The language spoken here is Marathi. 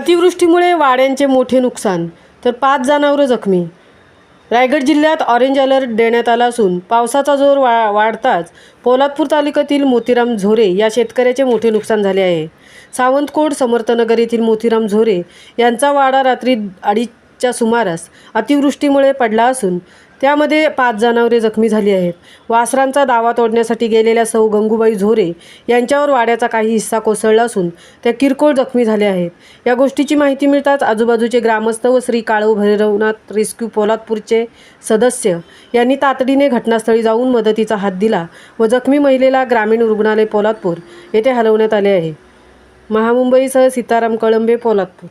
अतिवृष्टीमुळे वाड्यांचे मोठे नुकसान, तर 5 जनावरं जखमी। रायगड जिल्ह्यात ऑरेंज अलर्ट देण्यात आला असून पावसाचा जोर वाढताच पोलादपूर तालुक्यातील मोतीराम झोरे या शेतकऱ्याचे मोठे नुकसान झाले आहे। सावंतकोट समर्थनगर येथील मोतीराम झोरे यांचा वाडा रात्री 2:30च्या सुमारास अतिवृष्टीमुळे पडला असून त्यामध्ये 5 जनावरे जखमी झाली आहेत। वासरांचा दावा तोडण्यासाठी गेलेल्या सौ गंगूबाई झोरे यांच्यावर वाड्याचा काही हिस्सा कोसळला असून त्या किरकोळ जखमी झाल्या आहेत। या गोष्टीची माहिती मिळताच आजूबाजूचे ग्रामस्थ व श्री काळू भैरवनाथ रेस्क्यू पोलादपूरचे सदस्य यांनी तातडीने घटनास्थळी जाऊन मदतीचा हात दिला व जखमी महिलेला ग्रामीण रुग्णालय पोलादपूर येथे हलवण्यात आले आहे। महामुंबईसह सीताराम कळंबे, पोलादपूर।